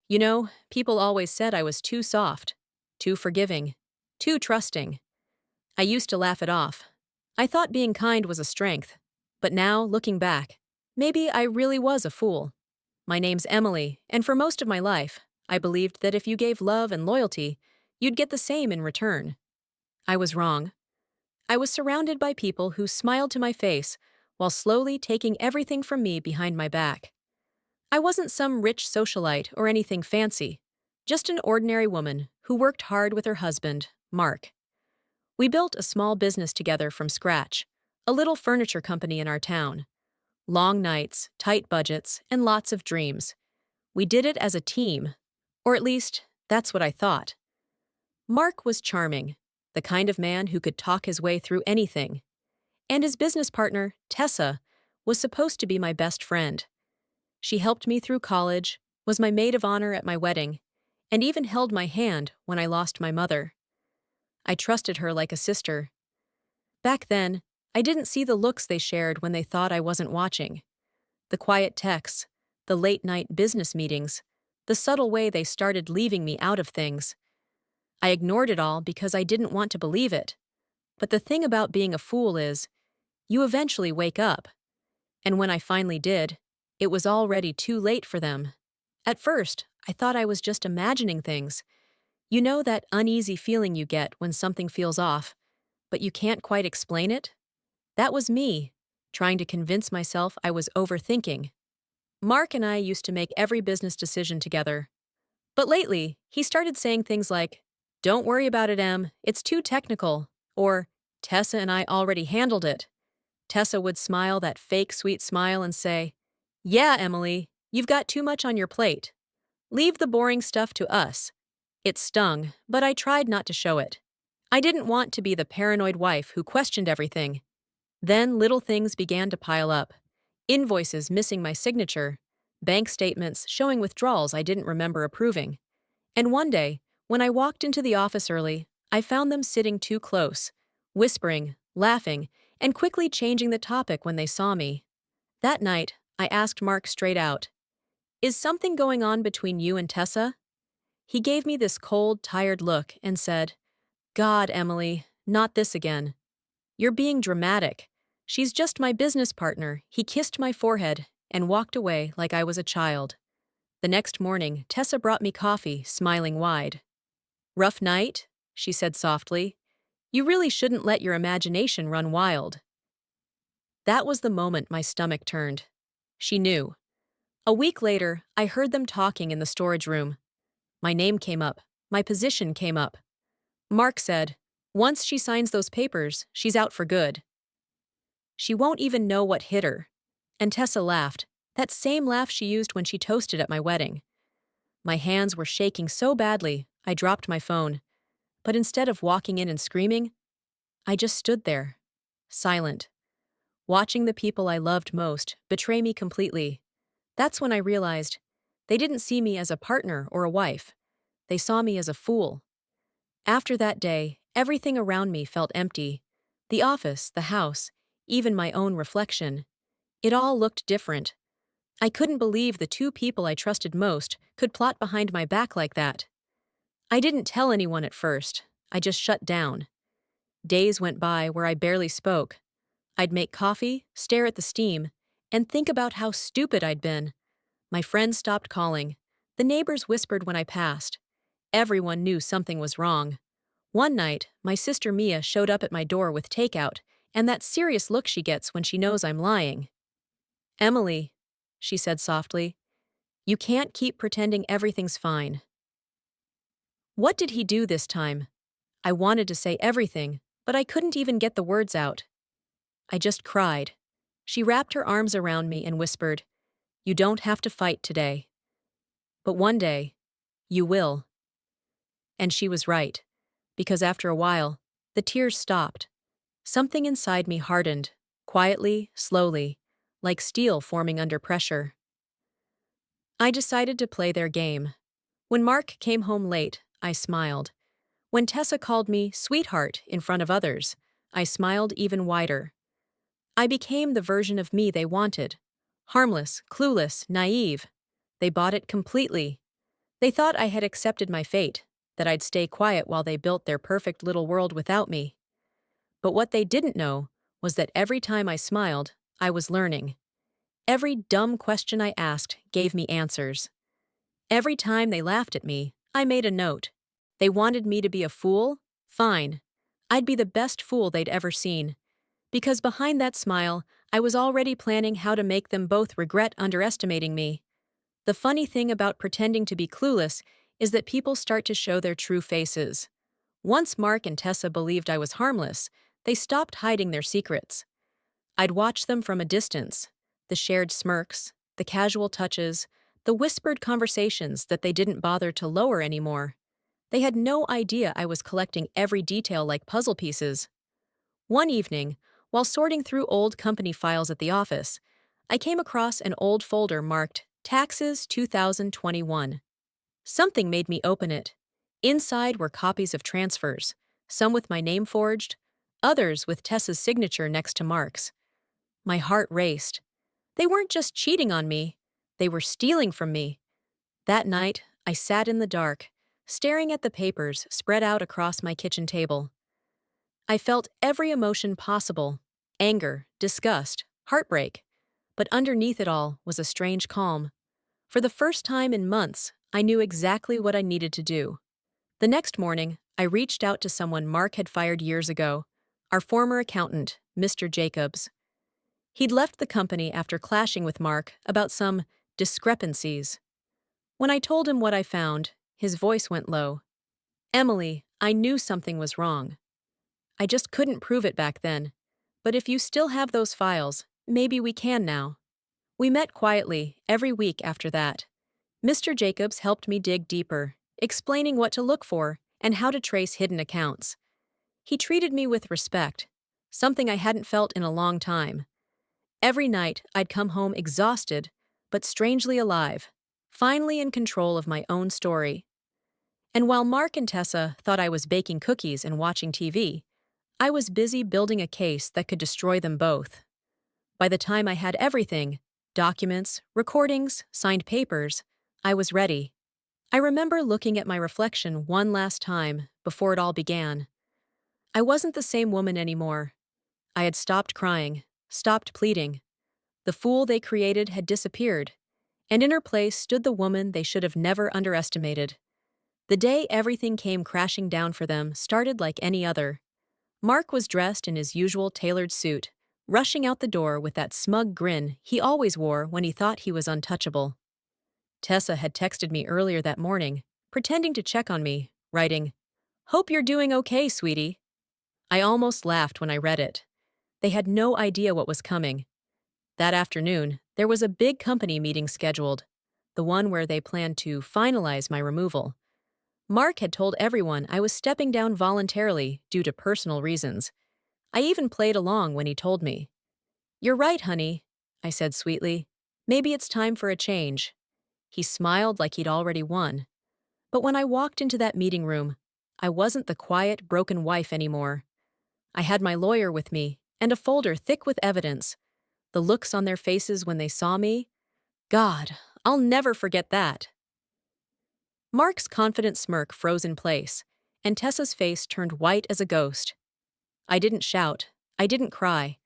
People always said I was too soft, too forgiving, too trusting. I used to laugh it off. I thought being kind was a strength. But now, looking back, maybe I really was a fool. My name's Emily, and for most of my life, I believed that if you gave love and loyalty, you'd get the same in return. I was wrong. I was surrounded by people who smiled to my face while slowly taking everything from me behind my back. I wasn't some rich socialite or anything fancy, just an ordinary woman who worked hard with her husband, Mark. We built a small business together from scratch, a little furniture company in our town. Long nights, tight budgets, and lots of dreams. We did it as a team, or at least, that's what I thought. Mark was charming, the kind of man who could talk his way through anything. And his business partner, Tessa, was supposed to be my best friend. She helped me through college, was my maid of honor at my wedding, and even held my hand when I lost my mother. I trusted her like a sister. Back then, I didn't see the looks they shared when they thought I wasn't watching. The quiet texts, the late-night business meetings, the subtle way they started leaving me out of things. I ignored it all because I didn't want to believe it. But the thing about being a fool is, you eventually wake up. And when I finally did, it was already too late for them. At first, I thought I was just imagining things. You know that uneasy feeling you get when something feels off, but you can't quite explain it? That was me, trying to convince myself I was overthinking. Mark and I used to make every business decision together. But lately, he started saying things like, "Don't worry about it, Em, it's too technical," or "Tessa and I already handled it." Tessa would smile that fake sweet smile and say, "Yeah, Emily, you've got too much on your plate. Leave the boring stuff to us." It stung, but I tried not to show it. I didn't want to be the paranoid wife who questioned everything. Then little things began to pile up. Invoices missing my signature, bank statements showing withdrawals I didn't remember approving. And one day, when I walked into the office early, I found them sitting too close, whispering, laughing, and quickly changing the topic when they saw me. That night, I asked Mark straight out, "Is something going on between you and Tessa?" He gave me this cold, tired look and said, "God, Emily, not this again. You're being dramatic. She's just my business partner." He kissed my forehead and walked away like I was a child. The next morning, Tessa brought me coffee, smiling wide. "Rough night?" she said softly. "You really shouldn't let your imagination run wild." That was the moment my stomach turned. She knew. A week later, I heard them talking in the storage room. My name came up. My position came up. Mark said, "Once she signs those papers, she's out for good. She won't even know what hit her." And Tessa laughed, that same laugh she used when she toasted at my wedding. My hands were shaking so badly, I dropped my phone. But instead of walking in and screaming, I just stood there, silent, watching the people I loved most betray me completely. That's when I realized they didn't see me as a partner or a wife. They saw me as a fool. After that day, everything around me felt empty. The office, the house, even my own reflection. It all looked different. I couldn't believe the two people I trusted most could plot behind my back like that. I didn't tell anyone at first. I just shut down. Days went by where I barely spoke. I'd make coffee, stare at the steam, and think about how stupid I'd been. My friends stopped calling. The neighbors whispered when I passed. Everyone knew something was wrong. One night, my sister Mia showed up at my door with takeout, and that serious look she gets when she knows I'm lying. "Emily," she said softly, "you can't keep pretending everything's fine." What did he do this time? I wanted to say everything, but I couldn't even get the words out. I just cried. She wrapped her arms around me and whispered, "You don't have to fight today. But one day, you will." And she was right, because after a while, the tears stopped. Something inside me hardened, quietly, slowly, like steel forming under pressure. I decided to play their game. When Mark came home late, I smiled. When Tessa called me sweetheart in front of others, I smiled even wider. I became the version of me they wanted. Harmless, clueless, naive. They bought it completely. They thought I had accepted my fate, that I'd stay quiet while they built their perfect little world without me. But what they didn't know was that every time I smiled, I was learning. Every dumb question I asked gave me answers. Every time they laughed at me, I made a note. They wanted me to be a fool? Fine. I'd be the best fool they'd ever seen. Because behind that smile, I was already planning how to make them both regret underestimating me. The funny thing about pretending to be clueless is that people start to show their true faces. Once Mark and Tessa believed I was harmless, they stopped hiding their secrets. I'd watch them from a distance, the shared smirks, the casual touches, the whispered conversations that they didn't bother to lower anymore. They had no idea I was collecting every detail like puzzle pieces. One evening, while sorting through old company files at the office, I came across an old folder marked Taxes 2021. Something made me open it. Inside were copies of transfers, some with my name forged, others with Tessa's signature next to Mark's. My heart raced. They weren't just cheating on me, they were stealing from me. That night, I sat in the dark, staring at the papers spread out across my kitchen table. I felt every emotion possible: anger, disgust, heartbreak. But underneath it all was a strange calm. For the first time in months, I knew exactly what I needed to do. The next morning, I reached out to someone Mark had fired years ago, our former accountant, Mr. Jacobs. He'd left the company after clashing with Mark about some discrepancies. When I told him what I found, his voice went low. "Emily, I knew something was wrong. I just couldn't prove it back then. But if you still have those files, maybe we can now." We met quietly every week after that. Mr. Jacobs helped me dig deeper, explaining what to look for and how to trace hidden accounts. He treated me with respect, something I hadn't felt in a long time. Every night, I'd come home exhausted, but strangely alive, finally in control of my own story. And while Mark and Tessa thought I was baking cookies and watching TV, I was busy building a case that could destroy them both. By the time I had everything, documents, recordings, signed papers, I was ready. I remember looking at my reflection one last time before it all began. I wasn't the same woman anymore. I had stopped crying, stopped pleading. The fool they created had disappeared, and in her place stood the woman they should have never underestimated. The day everything came crashing down for them started like any other. Mark was dressed in his usual tailored suit, rushing out the door with that smug grin he always wore when he thought he was untouchable. Tessa had texted me earlier that morning, pretending to check on me, writing, "Hope you're doing okay, sweetie." I almost laughed when I read it. They had no idea what was coming. That afternoon, there was a big company meeting scheduled, the one where they planned to finalize my removal. Mark had told everyone I was stepping down voluntarily due to personal reasons. I even played along when he told me. "You're right, honey," I said sweetly. "Maybe it's time for a change." He smiled like he'd already won. But when I walked into that meeting room, I wasn't the quiet, broken wife anymore. I had my lawyer with me, and a folder thick with evidence. The looks on their faces when they saw me? God, I'll never forget that. Mark's confident smirk froze in place, and Tessa's face turned white as a ghost. I didn't shout. I didn't cry.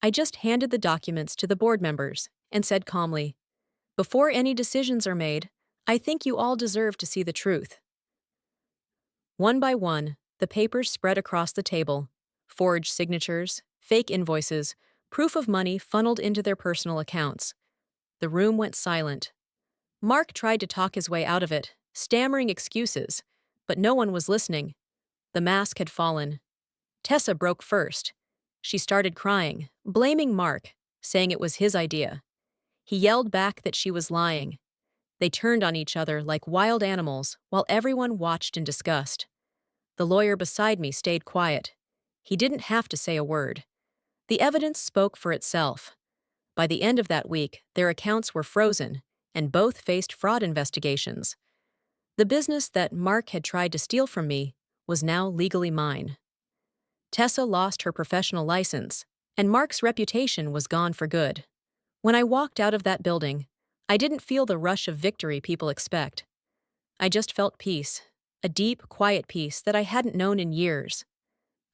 I just handed the documents to the board members and said calmly, "Before any decisions are made, I think you all deserve to see the truth." One by one, the papers spread across the table: forged signatures, fake invoices, proof of money funneled into their personal accounts. The room went silent. Mark tried to talk his way out of it, stammering excuses, but no one was listening. The mask had fallen. Tessa broke first. She started crying, blaming Mark, saying it was his idea. He yelled back that she was lying. They turned on each other like wild animals while everyone watched in disgust. The lawyer beside me stayed quiet. He didn't have to say a word. The evidence spoke for itself. By the end of that week, their accounts were frozen, and both faced fraud investigations. The business that Mark had tried to steal from me was now legally mine. Tessa lost her professional license, and Mark's reputation was gone for good. When I walked out of that building, I didn't feel the rush of victory people expect. I just felt peace, a deep, quiet peace that I hadn't known in years.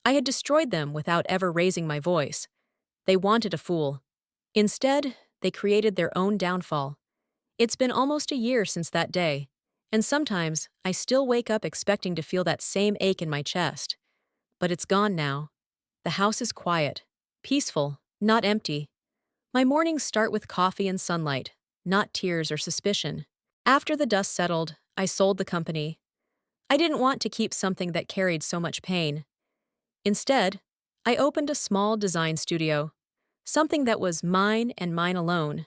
I had destroyed them without ever raising my voice. They wanted a fool. Instead, they created their own downfall. It's been almost a year since that day, and sometimes I still wake up expecting to feel that same ache in my chest. But it's gone now. The house is quiet, peaceful, not empty. My mornings start with coffee and sunlight, not tears or suspicion. After the dust settled, I sold the company. I didn't want to keep something that carried so much pain. Instead, I opened a small design studio, something that was mine and mine alone.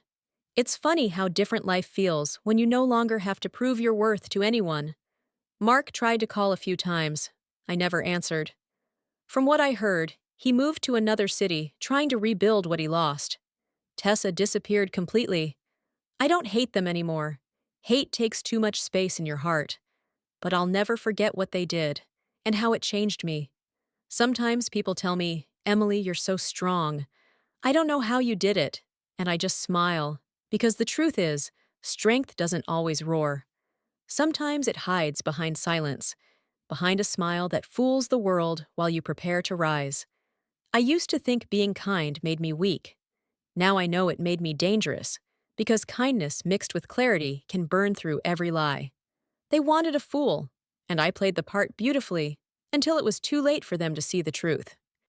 It's funny how different life feels when you no longer have to prove your worth to anyone. Mark tried to call a few times. I never answered. From what I heard, he moved to another city, trying to rebuild what he lost. Tessa disappeared completely. I don't hate them anymore. Hate takes too much space in your heart. But I'll never forget what they did, and how it changed me. Sometimes people tell me, Emily, you're so strong. I don't know how you did it, and I just smile. Because the truth is, strength doesn't always roar. Sometimes it hides behind silence, behind a smile that fools the world while you prepare to rise. I used to think being kind made me weak. Now I know it made me dangerous, because kindness mixed with clarity can burn through every lie. They wanted a fool, and I played the part beautifully, until it was too late for them to see the truth.